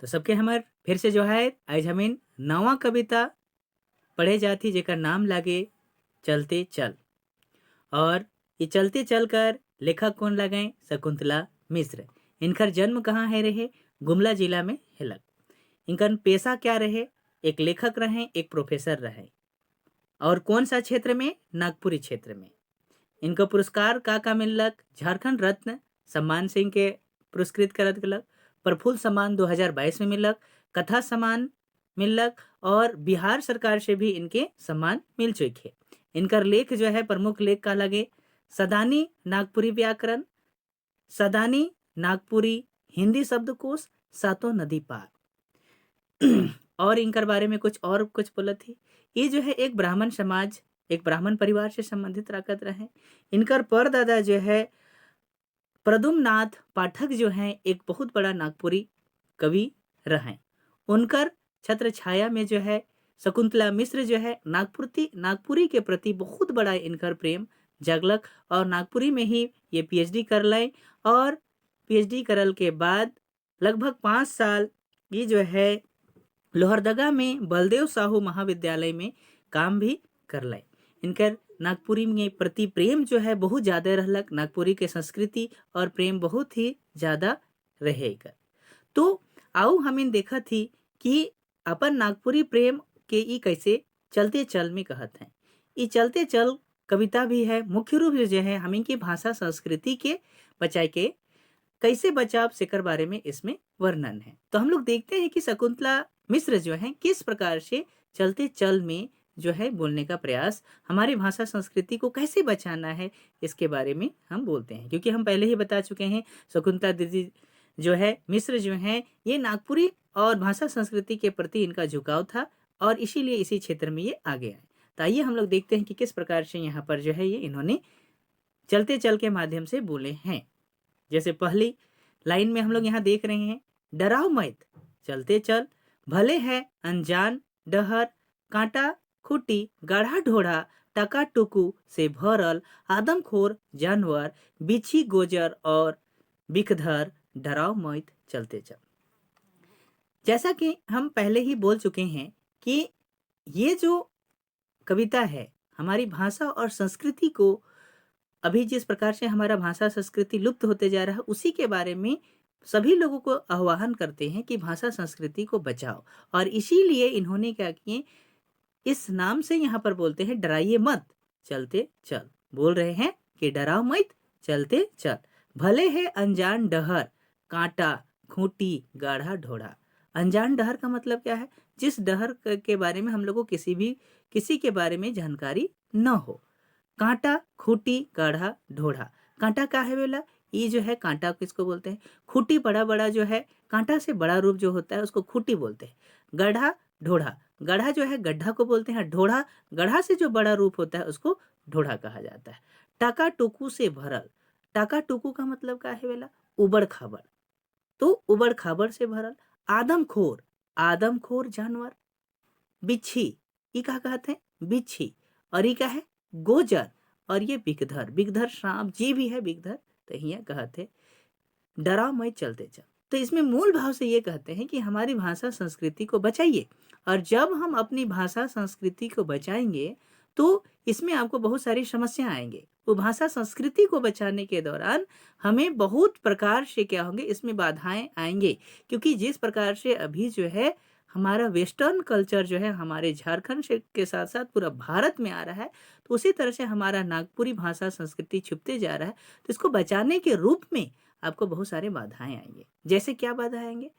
तो सबके हमार फिर से जो है आज हमें नवा कविता पढ़े जाती जेकर नाम लागे चलते चल। और ये चलते चल कर लेखक कौन लगे? शकुंतला मिश्र। इनकर जन्म कहाँ है रहे? गुमला जिला में हेलक। इनकर पेशा क्या रहे? एक लेखक रहे, एक प्रोफेसर रहे। और कौन सा क्षेत्र में? नागपुरी क्षेत्र में। इनको पुरस्कार का मिलक? झारखंड रत्न सम्मान सिंह के पुरस्कृत करत गलक, प्रफुल्ल सम्मान 2022 में मिलक, कथा सम्मान मिलक और बिहार सरकार से भी इनके सम्मान मिल चुके। इनकर लेख जो है प्रमुख लेख का लगे सदानी नागपुरी व्याकरण, सदानी नागपुरी हिंदी शब्दकोश, सातों नदी पार। और इनकर बारे में कुछ बोला थी। ये जो है एक ब्राह्मण समाज, एक ब्राह्मण परिवार से संबंधित रखत रहे। इनकर परदादा जो है प्रदुम्नाथ पाठक जो हैं एक बहुत बड़ा नागपुरी कवि रहे। उनकर छत्र छाया में जो है शकुंतला मिश्र जो है नागपुरी के प्रति बहुत बड़ा इनकर प्रेम जगलक और नागपुरी में ही ये पीएचडी कर लाए। और पीएचडी करल के बाद लगभग 5 साल ये जो है लोहरदगा में बलदेव साहू महाविद्यालय में काम भी कर लाए। इनकर नागपुरी में प्रति प्रेम जो है बहुत ज्यादा रहलक, नागपुरी के संस्कृति और प्रेम बहुत ही ज्यादा रहेगा। तो आओ हमें देखा थी कि अपन नागपुरी प्रेम के ई कैसे चलते चल में कहत हैं। ये चलते चल कविता भी है, मुख्य रूप से जो है हमें की भाषा संस्कृति के बचाए के कैसे बचाव सेकर बारे में इसमें वर्णन है। तो हम लोग देखते हैं कि शकुंतला मिश्र जो है किस प्रकार से चलते चल में जो है बोलने का प्रयास, हमारी भाषा संस्कृति को कैसे बचाना है इसके बारे में हम बोलते हैं। क्योंकि हम पहले ही बता चुके हैं शकुंतला दीदी जो है मिश्र जो है ये नागपुरी और भाषा संस्कृति के प्रति इनका झुकाव था और इसीलिए इसी क्षेत्र में ये आगे आए। तो आइए हम लोग देखते हैं कि किस प्रकार से यहाँ पर जो है ये इन्होंने चलते चल के माध्यम से बोले हैं। जैसे पहली लाइन में हम लोग यहाँ देख रहे हैं, डराओ मत चलते चल, भले है अनजान डहर, कांटा खूटी गाढ़ा ढोढ़ा, टका टुकू से भरल आदमखोर जानवर, बिछी गोजर और बिखधर, डराओ मत चलते चल। जैसा कि हम पहले ही बोल चुके हैं कि ये जो कविता है हमारी भाषा और संस्कृति को, अभी जिस प्रकार से हमारा भाषा संस्कृति लुप्त होते जा रहा है उसी के बारे में सभी लोगों को आह्वान करते हैं कि भाषा संस्कृति को बचाओ। और इसीलिए इन्होंने क्या किए, इस नाम से यहाँ पर बोलते हैं डराइए मत चलते चल। बोल रहे हैं कि डराओ मत चलते चल, भले है अनजान डहर, कांटा खूंटी गाढ़ा ढोढ़ा। अनजान डहर का मतलब क्या है? जिस डहर के बारे में हम लोग को किसी के बारे में जानकारी न हो। कांटा खूंटी गाढ़ा ढोढ़ा, कांटा का है बेला? ये जो है कांटा किसको बोलते हैं? खूंटी बड़ा बड़ा जो है कांटा से बड़ा रूप जो होता है उसको खूंटी बोलते हैं। गढ़ा ढोढ़ा, गढ़ा जो है गड्ढा को बोलते हैं, ढोढ़ा गढ़ा से जो बड़ा रूप होता है उसको ढोढ़ा कहा जाता है। टाका टुकू से भरल, टाका टुकू का मतलब क्या है बेला? उबड़ खाबड़, तो उबड़ खाबड़ से भरल। आदमखोर, आदमखोर जानवर। बिच्छी, ये क्या कहते हैं? बिच्छी। और ये क्या है? गोजर। और ये बिगधर, बिगधर सांप जी भी है बिगधर, तो यहाँ कहते डराओ मत चलते चल। तो इसमें मूल भाव से ये कहते हैं कि हमारी भाषा संस्कृति को बचाइए। और जब हम अपनी भाषा संस्कृति को बचाएंगे तो इसमें आपको बहुत सारी समस्या आएंगे। वो भाषा संस्कृति को बचाने के दौरान हमें बहुत प्रकार से क्या होंगे, इसमें बाधाएं आएंगे। क्योंकि जिस प्रकार से अभी जो है हमारा वेस्टर्न कल्चर जो है हमारे झारखंड से के साथ साथ पूरा भारत में आ रहा है, तो उसी तरह से हमारा नागपुरी भाषा संस्कृति छुपते जा रहा है। तो इसको बचाने के रूप में आपको बहुत सारे बाधाएं आएंगे। जैसे क्या बाधा आएंगे?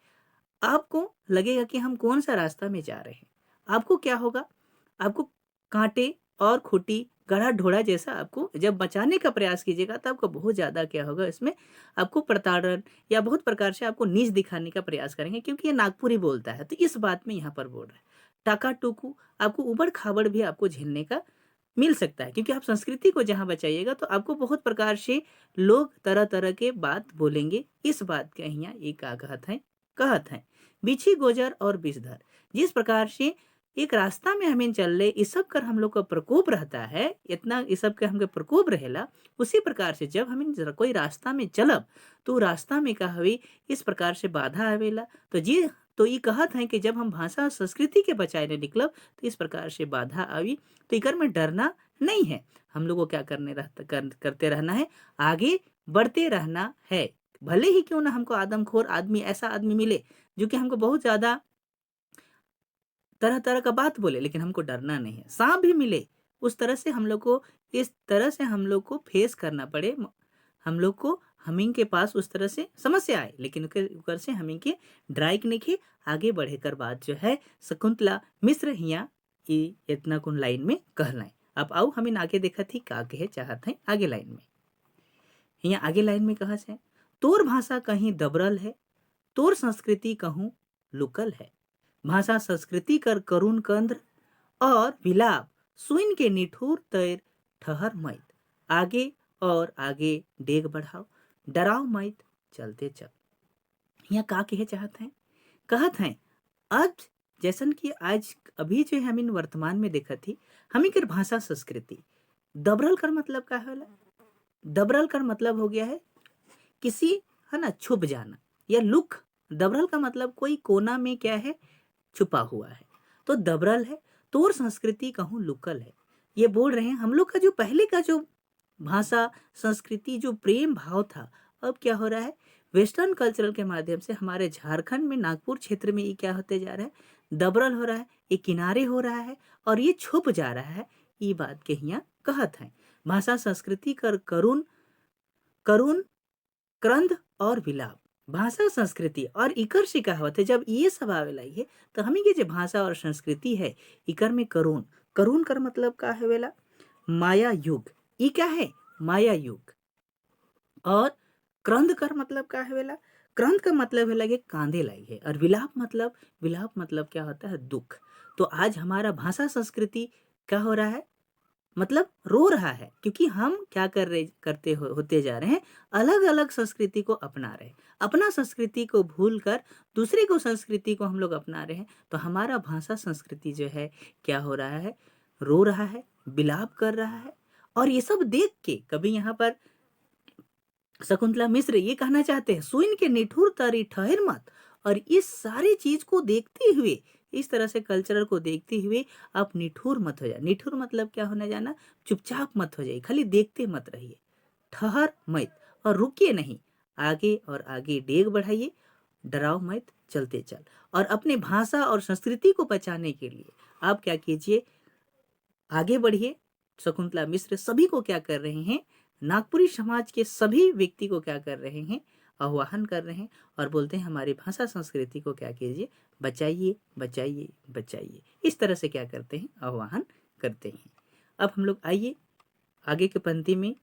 आपको लगेगा कि हम कौन सा रास्ता में जा रहे हैं। आपको क्या होगा? आपको कांटे और खूंटी गढ़ा ढोढ़ा जैसा आपको जब बचाने का प्रयास कीजिएगा तो आपको बहुत ज्यादा क्या होगा, इसमें आपको प्रताड़न या बहुत प्रकार से आपको नीच दिखाने का प्रयास करेंगे। क्योंकि ये नागपुरी बोलता है तो इस बात में यहाँ पर बोल रहा है। टाका टूकू, आपको उबड़ खाबड़ भी आपको झेलने का मिल सकता है। क्योंकि आप संस्कृति को जहाँ बचाइएगा तो आपको बहुत प्रकार से लोग तरह तरह के बात बोलेंगे। इस बात के यहाँ ये क्या कहत है बिछी गोजर और बिषधर। जिस प्रकार से एक रास्ता में हमें चल ले, इस सब कर हम लोग का प्रकोप रहता है, इतना इस सब के हमके प्रकोप रहेला। उसी प्रकार से जब हम कोई रास्ता में चलब तो रास्ता में का हवे इस प्रकार से बाधा आवेला। तो तो ये कहत है कि जब हम भाषा और संस्कृति के बचाए ने निकलब तो इस प्रकार से बाधा आई, तो इकर में डरना नहीं है। हम लोग को क्या करते रहना है, आगे बढ़ते रहना है। भले ही क्यों ना हमको आदमखोर आदमी, ऐसा आदमी मिले जो कि हमको बहुत ज्यादा तरह तरह का बात बोले, लेकिन हमको डरना नहीं है। सांप भी मिले, उस तरह से हम लोग को, इस तरह से हम लोग को फेस करना पड़े, हम लोग को हमिंग के पास उस तरह से समस्या आए, लेकिन उकर से हमिंग के ड्राइक नहीं खे आगे बढ़े कर बात जो है शकुंतला मिश्र हिया इतना कुन लाइन में कहलाए। अब आओ हमिन आगे देखा थी का कहे चाहत है आगे लाइन में। हिया आगे लाइन में कहा है, तोर भाषा कहीं दबरल है, तोर संस्कृति कहूँ लुकल है। भाषा संस्कृति कर करुण कंद्र और विलाप सुइन के निठुर तैर ठहर मत, आगे और आगे डेग बढ़ाओ, डराओ मत, चलते चल। यहाँ का कहे चाहत हैं, कहत हैं अब जैसन कि आज अभी जो है हम इन वर्तमान में देखा थी, हम कर भाषा संस्कृति दबरल कर मतलब का है, दबरल कर मतलब हो गया है किसी, है ना, छुप जाना या लुक। दबरल का मतलब कोई कोना में क्या है, छुपा हुआ है, तो दबरल है। तोर संस्कृति कहूँ लुकल है, ये बोल रहे हैं हम लोग का जो पहले का जो भाषा संस्कृति जो प्रेम भाव था, अब क्या हो रहा है, वेस्टर्न कल्चरल के माध्यम से हमारे झारखंड में नागपुर क्षेत्र में ये क्या होते जा रहा है, दबरल हो रहा है, ये किनारे हो रहा है और ये छुप जा रहा है। ये बात के यहाँ कहत है भाषा संस्कृति कर करुण करुण क्रंद और विलाप। भाषा संस्कृति और इकर से कहावत है, जब ये सब आवेला है तो हमी के जो भाषा और संस्कृति है इकर में करुण, करुण कर मतलब का है वेला माया युग, ये क्या है माया युग। और क्रंद कर मतलब का है वेला, क्रंद का मतलब है लगे कांधे लाई है। और विलाप मतलब क्या होता है दुख। तो आज हमारा भाषा संस्कृति क्या हो रहा है, मतलब रो रहा है, क्योंकि हम क्या होते जा रहे हैं, अलग अलग संस्कृति को अपना रहे हैं, अपना संस्कृति को भूलकर दूसरे को संस्कृति को हम लोग अपना रहे हैं। तो हमारा भाषा संस्कृति जो है क्या हो रहा है, रो रहा है, विलाप कर रहा है। और ये सब देख के कभी यहाँ पर शकुंतला मिश्र ये कहना चाहते हैं, सुइन के निठुर तरी ठहर मत। और इस सारी चीज को देखते हुए, इस तरह से कल्चरल को देखते हुए आप निठुर मत हो जाए। निठुर मतलब क्या होने जाना, चुपचाप मत हो जाइए, खाली देखते मत रहिए, ठहर मत और रुकिए नहीं, आगे और आगे डेग बढ़ाइए, डराओ मत, चलते चल। और अपने भाषा और संस्कृति को बचाने के लिए आप क्या कीजिए, आगे बढ़िए। शकुंतला मिश्र सभी को क्या कर रहे हैं, नागपुरी समाज के सभी व्यक्ति को क्या कर रहे हैं, आह्वान कर रहे हैं और बोलते हैं हमारी भाषा संस्कृति को क्या कीजिए, बचाइए बचाइए बचाइए। इस तरह से क्या करते हैं, आह्वान करते हैं। अब हम लोग आइए आगे के पंक्ति में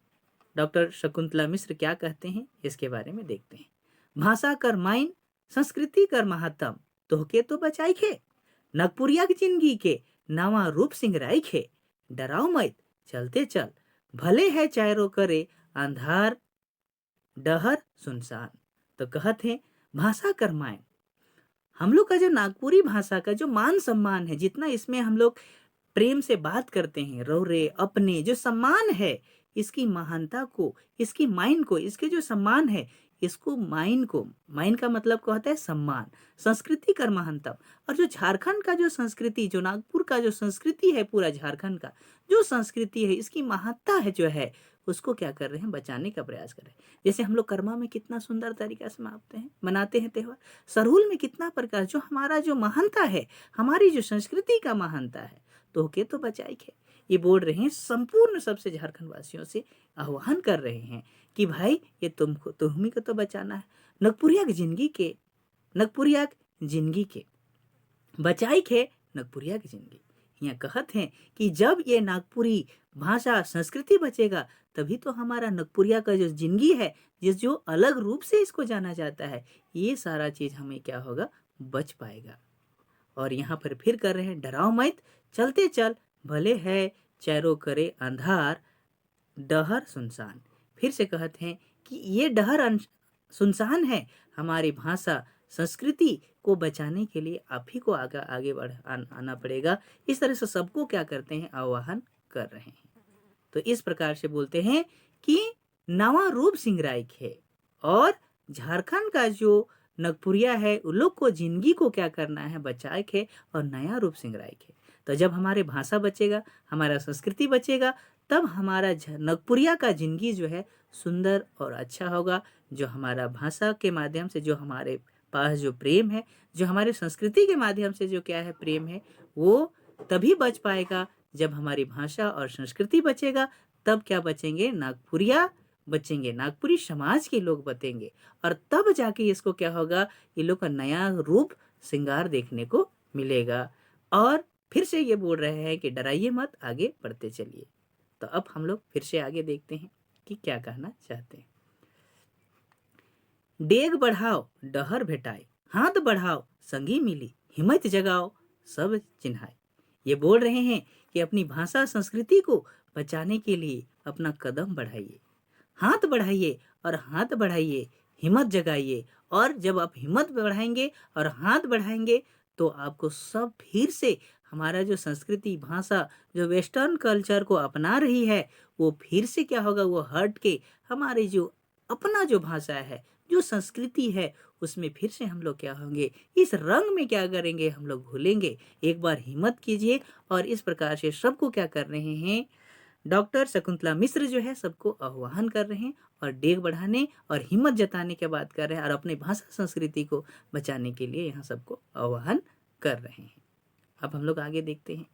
डॉक्टर शकुंतला मिश्र क्या कहते हैं इसके बारे में देखते हैं। भाषा कर माइन संस्कृति कर महात्म, तोहके तो बचाई खे, नगपुरिया की जिंदगी के नवा रूप सिंगराई खे, डराओ मत, चलते चल, भले है चायरो करे अंधार डहर सुनसान। तो कहते हैं भाषा कर्माएं, हम लोग का जो नागपुरी भाषा का जो मान सम्मान है, जितना इसमें हम लोग प्रेम से बात करते हैं, रौरे अपने जो सम्मान है, इसकी महानता को, इसकी माइन को, इसके जो सम्मान है, इसको माइन का मतलब क्या होता है, सम्मान, संस्कृति कर महानता। और जो झारखंड का जो संस्कृति, जो नागपुर का जो संस्कृति है, पूरा झारखंड का जो संस्कृति है, इसकी महत्ता है जो है, उसको क्या कर रहे हैं, बचाने का प्रयास कर रहे हैं। जैसे हम लोग कर्मा में कितना सुंदर तरीका से मनाते हैं त्यौहार, सरहुल में कितना प्रकार, जो हमारा जो महानता है, हमारी जो संस्कृति का महानता है, तो बचाई है। ये बोल रहे हैं, संपूर्ण सबसे झारखंड वासियों से आह्वान कर रहे हैं कि भाई ये तुमको, तुम्ही को तो बचाना है, नगपुरिया की जिंदगी के बचाई खे, नगपुरिया की जिंदगी। यहाँ कहत हैं कि जब ये नागपुरी भाषा संस्कृति बचेगा, तभी तो हमारा नगपुरिया का जो जिंदगी है, जो अलग रूप से इसको जाना जाता है, ये सारा चीज हमें क्या होगा, बच पाएगा। और यहाँ पर फिर कर रहे हैं, डराओ मत, चलते चल, भले है चैरो करे अंधार डहर सुनसान। फिर से कहते हैं कि ये डहर सुनसान है, हमारी भाषा संस्कृति को बचाने के लिए आप ही को आगे आना पड़ेगा। इस तरह से सबको क्या करते हैं, आह्वान कर रहे हैं। तो इस प्रकार से बोलते हैं कि नवा रूप सिंगराई है, और झारखंड का जो नगपुरिया है उन लोग को जिंदगी को क्या करना है, बचाए के और नया रूप सिंगराए के। तो जब हमारे भाषा बचेगा, हमारा संस्कृति बचेगा, तब हमारा नगपुरिया का जिंदगी जो है सुंदर और अच्छा होगा। जो हमारा भाषा के माध्यम से जो हमारे पास जो प्रेम है, जो हमारे संस्कृति के माध्यम से जो क्या है प्रेम है, वो तभी बच पाएगा जब हमारी भाषा और संस्कृति बचेगा। तब क्या बचेंगे, नागपुरिया बचेंगे, नागपुरी समाज के लोग बचेंगे, और तब जाके इसको क्या होगा, ये लोग का नया रूप श्रृंगार देखने को मिलेगा। और फिर से ये बोल रहे हैं कि डराइए मत, आगे बढ़ते चलिए। तो अब हम लोग फिर से आगे देखते हैं कि क्या कहना चाहते हैं। डेग बढ़ाओ डहर भेटाए, हाथ बढ़ाओ संगी मिली, हिम्मत जगाओ सब चिन्हाए। ये बोल रहे हैं कि अपनी भाषा संस्कृति को बचाने के लिए अपना कदम बढ़ाइए, हाथ बढ़ाइए और हाथ बढ़ाइए, हिम्मत जगाइए। और जब आप हिम्मत बढ़ाएंगे और हाथ बढ़ाएंगे तो आपको सब फिर से हमारा जो संस्कृति भाषा जो वेस्टर्न कल्चर को अपना रही है, वो फिर से क्या होगा, वो हट के हमारी जो अपना जो भाषा है, जो संस्कृति है, उसमें फिर से हम लोग क्या होंगे, इस रंग में क्या करेंगे, हम लोग घुलेंगे। एक बार हिम्मत कीजिए। और इस प्रकार से सबको क्या कर रहे हैं, डॉक्टर शकुंतला मिश्र जो है सबको आह्वान कर रहे हैं और डेग बढ़ाने और हिम्मत जताने की बात कर रहे हैं, और अपने भाषा संस्कृति को बचाने के लिए यहाँ सबको आह्वान कर रहे हैं। अब हम लोग आगे देखते हैं।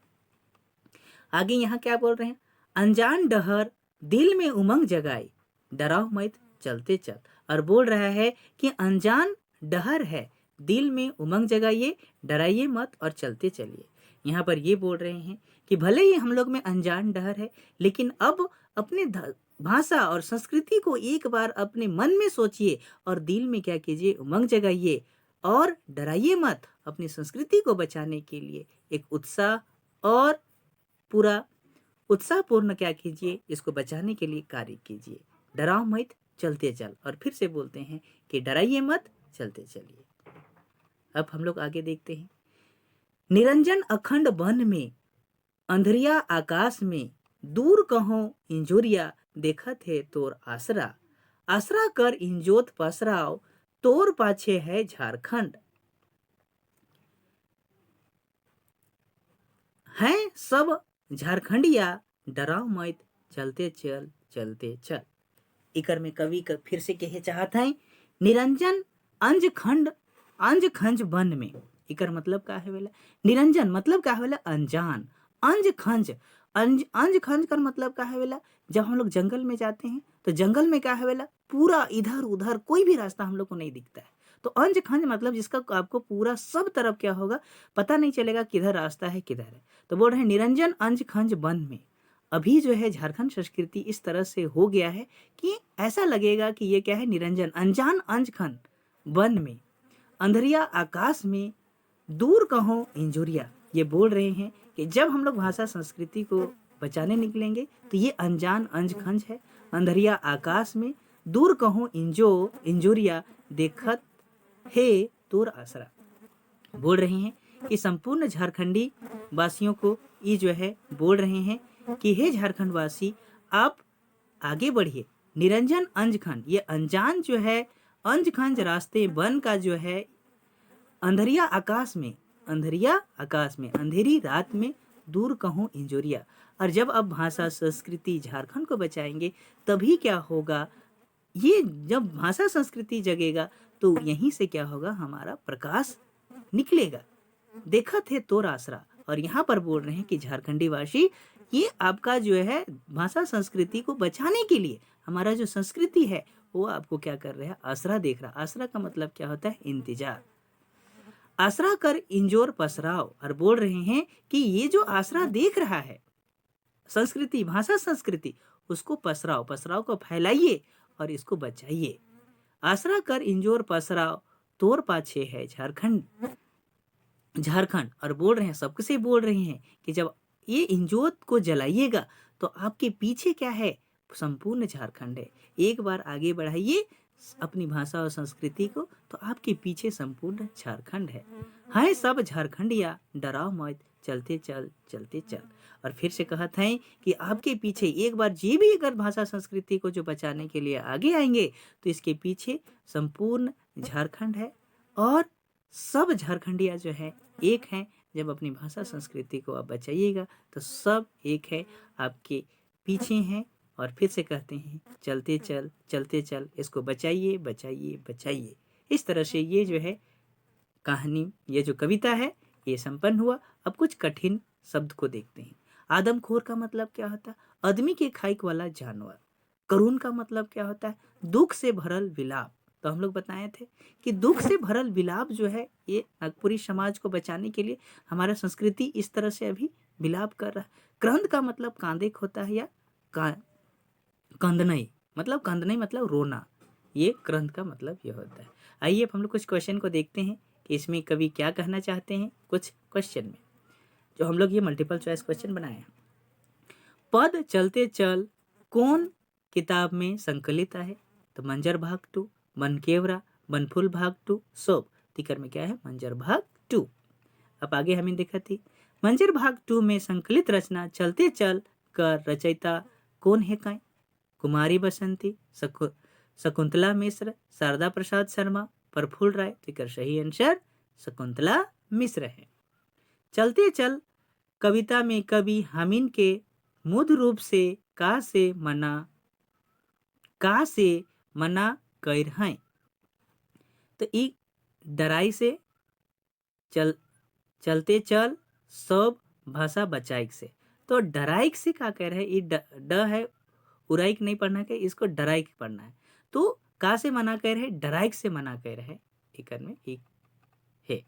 आगे यहाँ क्या बोल रहे हैं, अनजान डहर दिल में उमंग जगाए, डराओ मत चलते चल। और बोल रहा है कि अनजान डहर है, दिल में उमंग जगाइए, डराइए मत और चलते चलिए। यहाँ पर ये बोल रहे हैं कि भले ही हम लोग में अनजान डहर है, लेकिन अब अपने भाषा और संस्कृति को एक बार अपने मन में सोचिए और दिल में क्या कीजिए, उमंग जगाइए और डराइए मत। अपनी संस्कृति को बचाने के लिए एक उत्साह और पूरा उत्साहपूर्ण क्या कीजिए, इसको बचाने के लिए कार्य कीजिए। डराओ मत चलते चल। और फिर से बोलते हैं कि डराइए मत चलते चलिए। अब हम लोग आगे देखते हैं। निरंजन अखंड वन में, अंधरिया आकाश में, दूर कहो इंजोरिया, देखत है तोर आसरा, आसरा कर इंजोत पसराओ, तोर पाछे है झारखंड। हैं सब झारखंडिया, डराओ मत चलते चल चलते चल। इकर में कवि का फिर से कहे चाहत है, निरंजन अंज खंड अंज खंज वन में। इकर मतलब का है वेला, निरंजन मतलब का है वेला अनजान, अंज खंज अंज खंज कर मतलब का है वेला, जब हम लोग जंगल में जाते हैं तो जंगल में क्या है वेला, पूरा इधर उधर कोई भी रास्ता हम लोग को नहीं दिखता है। तो अंज खंज मतलब जिसका आपको पूरा सब तरफ क्या होगा, पता नहीं चलेगा किधर रास्ता है किधर है। तो बोल रहे हैं निरंजन अंज खंज वन में। अभी जो है झारखंड संस्कृति इस तरह से हो गया है कि ऐसा लगेगा कि ये क्या है, निरंजन अनजान अंज खंड वन में, अंधरिया आकाश में, दूर कहो इंजोरिया। ये बोल रहे हैं कि जब हम लोग भाषा संस्कृति को बचाने निकलेंगे तो ये अनजान अंज खंज है, अंधरिया आकाश में, दूर कहो इंजोरिया, देखत हे तोर आसरा। बोल रहे हैं कि संपूर्ण झारखंडी वासियों को ये जो है बोल रहे हैं कि हे झारखंड वासी, आप आगे बढ़िए। निरंजन अंजखंड, ये अनजान जो है अंजखंड रास्ते वन का जो है, अंधरिया आकाश में, अंधरिया आकाश में, अंधेरी रात में, दूर कहूँ इंजोरिया। और जब आप भाषा संस्कृति झारखंड को बचाएंगे तभी क्या होगा, ये जब भाषा संस्कृति जगेगा तो यहीं से क्या होगा, हमारा प्रकाश निकलेगा। देखा थे तोर आसरा। और यहाँ पर बोल रहे हैं कि झारखंडी वासी, ये आपका जो है भाषा संस्कृति को बचाने के लिए, हमारा जो संस्कृति है वो आपको क्या कर रहा है, आसरा देख रहा। आसरा का मतलब क्या होता है, इंतजार। आसरा कर इंजोर पसराओ। और बोल रहे हैं कि ये जो आसरा देख रहा है संस्कृति, भाषा संस्कृति, उसको पसराओ, पसराओ को फैलाइए और इसको बचाइए। आसरा कर इंजोर पसराओ, तोर पाछे है झारखंड, झारखंड। और बोल रहे हैं, सबसे बोल रहे हैं कि जब ये इंजोत को जलाइएगा तो आपके पीछे क्या है, संपूर्ण झारखंड है। एक बार आगे बढ़ाइए अपनी भाषा और संस्कृति को तो आपके पीछे संपूर्ण झारखंड है सब झारखंडिया, डराओ मत चलते चल चलते चल। और फिर से कहते हैं कि आपके पीछे एक बार जे भी अगर भाषा संस्कृति को जो बचाने के लिए आगे आएंगे तो इसके पीछे संपूर्ण झारखंड है और सब झारखंडिया जो है एक हैं। जब अपनी भाषा संस्कृति को आप बचाइएगा तो सब एक है, आपके पीछे हैं। और फिर से कहते हैं चलते चल चलते चल, इसको बचाइए बचाइए बचाइए। इस तरह से ये जो है कहानी, ये जो कविता है ये संपन्न हुआ। अब कुछ कठिन शब्द को देखते हैं। आदमखोर का मतलब क्या होता है? आदमी के खाइक वाला जानवर। करुण का मतलब क्या होता है? दुख से भरल विलाप। तो हम लोग बताए थे कि दुख से भरल विलाप जो है ये नागपुरी समाज को बचाने के लिए हमारा संस्कृति इस तरह से अभी विलाप कर रहा है। क्रंद का मतलब कांदेक होता है, या कंदनई मतलब रोना। ये क्रंद का मतलब ये होता है। आइए अब हम लोग कुछ क्वेश्चन को देखते हैं कि इसमें कवि क्या कहना चाहते हैं। कुछ क्वेश्चन में जो हम लोग ये मल्टीपल चॉइस क्वेश्चन बनाए हैं। पद चलते चल कौन किताब में संकलित है? तो मंजर भाग 2, बनकेवरा, बनफुल भाग 2, सोप। तिकर में क्या है? मंजर भाग 2। अब आगे हमें देखा थी मंजर भाग 2 में संकलित रचना चलते चल कर रचयिता कौन है? काय कुमारी बसंती, शकुंतला मिश्र, शारदा प्रसाद शर्मा, प्रफुल्ल राय। तिकर सही आंसर शकुंतला मिश्र है। चलते चल कविता में कवि हामिन के मुद रूप से का से मना कर हैं। तो ई डराई से चलते चल सब भाषा बचाइक से। तो डराइक से क्या कह रहे हैं? ये ड है, उराइक नहीं पढ़ना है, इसको डराइक पढ़ना है। तो का से मना कर रहे? डराइक से मना कर रहे। एक में एक है।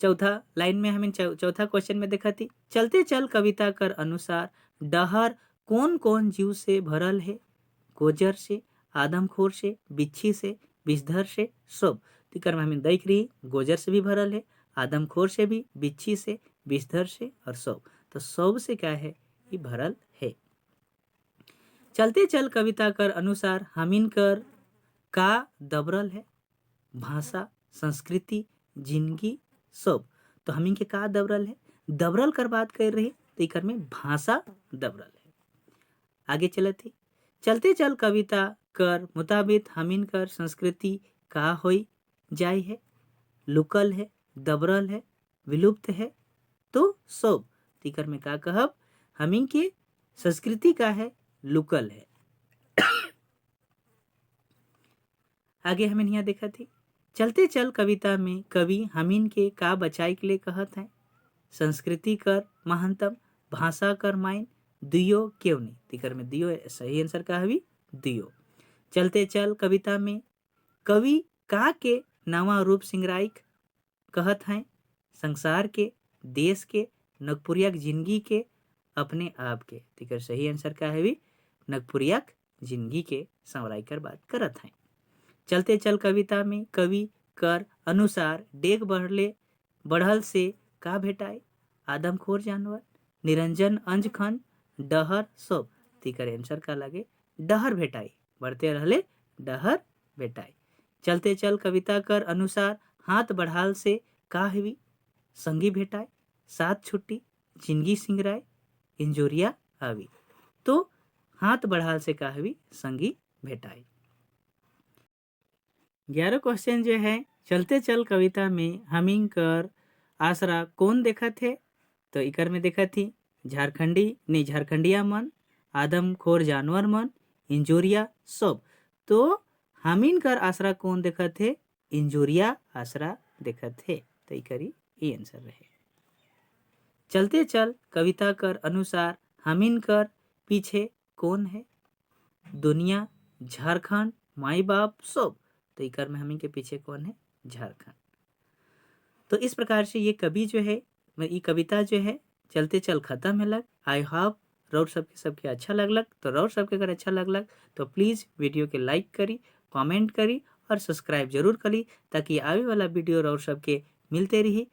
चौथा लाइन में हमें चौथा क्वेश्चन में देखा थी चलते चल कविता कर अनुसार डहर कौन कौन जीव से भरल है? गोजर से, आदमखोर से, बिच्छी से, विषधर से, सब। तिकर में हमें देख रही गोजर से भी भरल है, आदमखोर से भी, बिच्छी से, विषधर से और सब। तो सब से क्या है? ये भरल है। चलते चल कविता कर अनुसार हामिन कर का दबरल है? भाषा, संस्कृति, जिंदगी, सब। तो हमिन के का दबरल है? दबरल कर बात कर रही तो इकर में भाषा दबरल है। आगे चलत थी चलते चल कविता कर मुताबिक हमिन कर संस्कृति का होई जाय है? लुकल है, दबरल है, विलुप्त है, तो सब। तिकर में का कहब? हमिन के संस्कृति का है? लुकल है। आगे हमें यहाँ देखा थी चलते चल कविता में कवि हमिन के का बचाई के लिए कहत है? संस्कृति कर महंतम, भाषा कर माइन, दियो क्यों नहीं? तिकर में दियो सही आंसर का हवी दियो। चलते चल कविता में कवि का के नवा रूप सिंगराइक कहत हैं? संसार के, देश के, नगपुरियक जिंदगी के, अपने आप के। तिकर सही आंसर का है भी नगपुरियक जिंदगी के संवराई कर बात करत हैं। चलते चल कविता में कवि कर अनुसार डेग बढ़ल से का भेटाए? आदमखोर जानवर, निरंजन अंजखन, डहर, सब। तिकर आंसर का लगे डहर भेटाई। बढ़ते रहले डहर भेटाई। चलते चल कविता कर अनुसार हाथ बढ़ाल से का हुई? संगी भेटाए, साथ छुट्टी, जिंदगी सिंगराय, इंजोरिया आवी। तो हाथ बढ़ाल से का हुई? संगी भेटाई। 11 क्वेश्चन जो है चलते चल कविता में हमिंग कर आसरा कौन देखा थे? तो इकर में देखा थी झारखंडिया मन, आदमखोर जानवर मन, इंजोरिया, सब। तो हमिन कर आसरा कौन देखा थे? इंजोरिया आसरा देखा थे। तो इकरी ये आंसर रहे। चलते चल कविता कर अनुसार हमिन कर पीछे कौन है? दुनिया, झारखंड, माई बाप, सब। तो इकर में हमिन के पीछे कौन है? झारखंड। तो इस प्रकार से ये कवि जो है, ये कविता जो है चलते चल खत्म है लग। आई होप रौर सबके अच्छा लगलक। तो रौर सबके अगर अच्छा लगलक तो प्लीज़ वीडियो के लाइक करी, कमेंट करी और सब्सक्राइब जरूर करी, ताकि आवे वाला वीडियो रौर सबके मिलते रही।